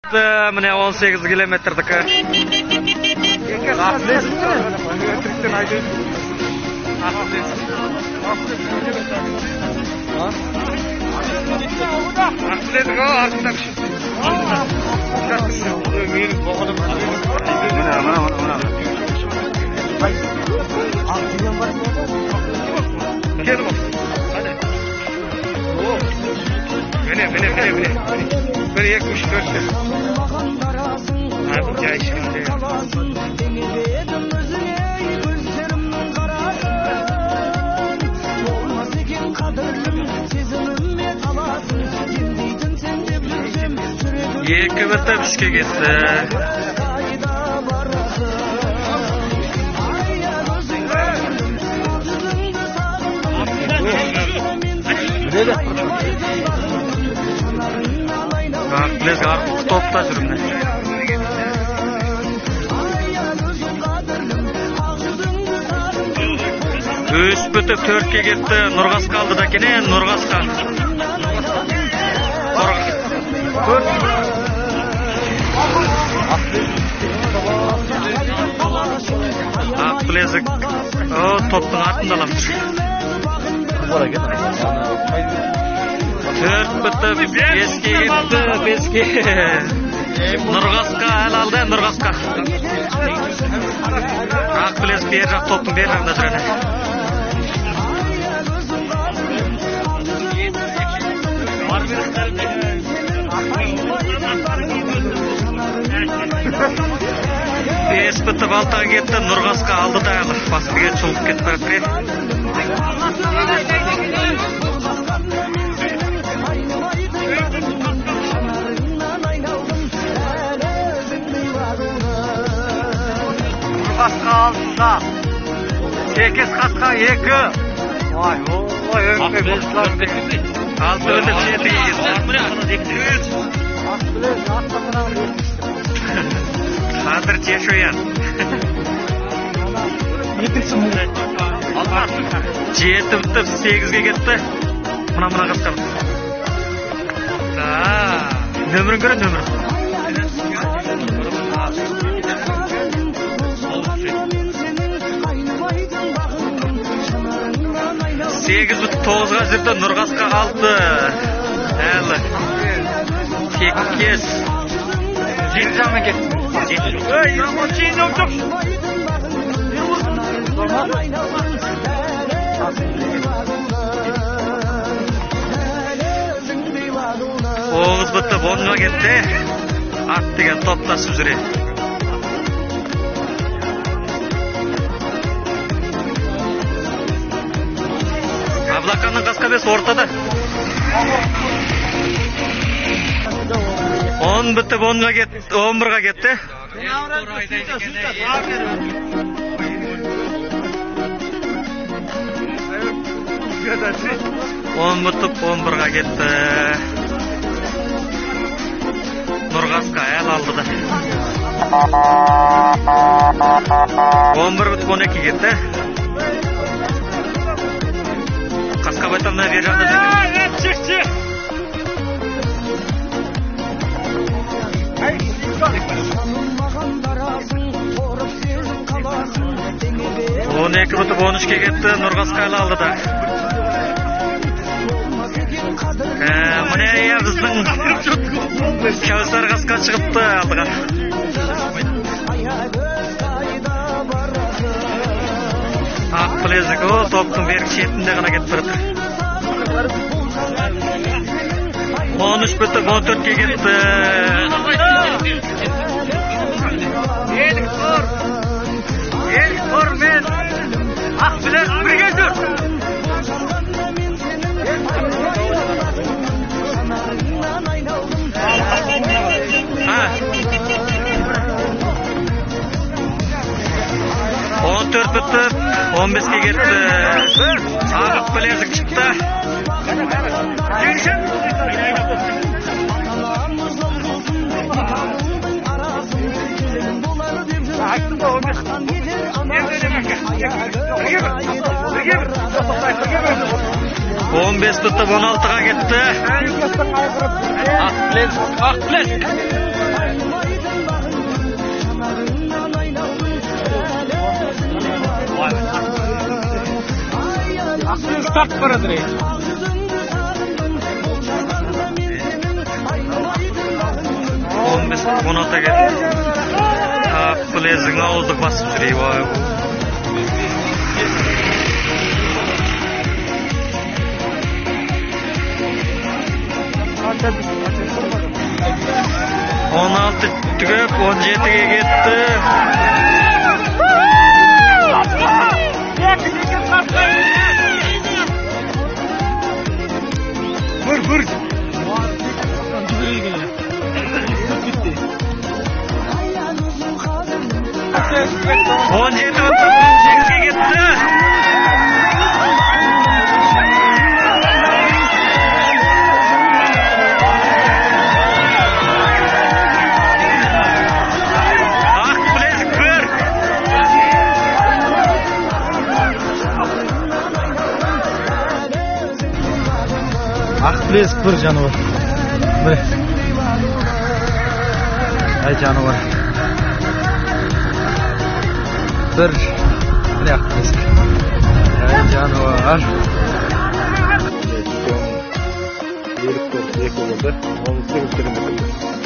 Mine 18 kilometr'diki. Екі бітіп ішке кетті. Biz artık topta sürümde. Üç бүтіп төртке кетті. Нұрғасқа алды да кенен, Нұрғасқа. Ақбілезік топтың артында аламыз. Төрт бүтіп беске кетті, беске. Нұрғасқа әл алды, Нұрғасқа. Ақбілезік бер жақ топтың бер жағында жүреді. Бес бүтіп алтыға кетті, Нұрғасқа алды да басқыға чолып кетті бәрі. Нұрғасқа алдында 8 қасқа 2. Алты өтіп 7-ге кетті. Қазір теші оян. Жеті бүтіп 8-ге кетті. Мұна қасқан. Нөмірін көрі, нөмірін. 8 бүтіп 9-ға жүрді, Нұрғасқа алды. Әлі. Теккес. 7 жағына кетті. Оғыз бүтіп 10-ға кетті. Ат деген топтасып жүреді. Аблақанның қасқабес ортада. 10 бүтіп 11-ға кетті. 10 бүтіп 11-ға кетті. Нұрғасқа әл алды да. 11 бүтіп 12-ге кетті. Қасқа байтамда бер жағында жүрген. Он екі бүтіп 13-ке кетті, Нұрғасқа әл алды да. Мұне біздің Кәусар қасқа шығыпты алдыға. Ақбілезік топтың берік шетінде ғана кетіп тұрды. 13 бүтіп 14-ке кетті. Елік тұр мен Ақбілезік бірге жүр. 14 бүтіп 15-ке кетті. Ақбілезік шықты. Он бес бүтіп 16-ға кетті. Ақбілезік tak baradır. 16 geldi. Plezing aldık basıp duruyor. 16 tugab 17'ye gitti. Vur. 17 18'e gitti. Akbilezik bir canavar. Bir. Ay canavar. Bir. Ne akbilezik? Ay canavar. Son 1 korku oldu. 18 kilometre.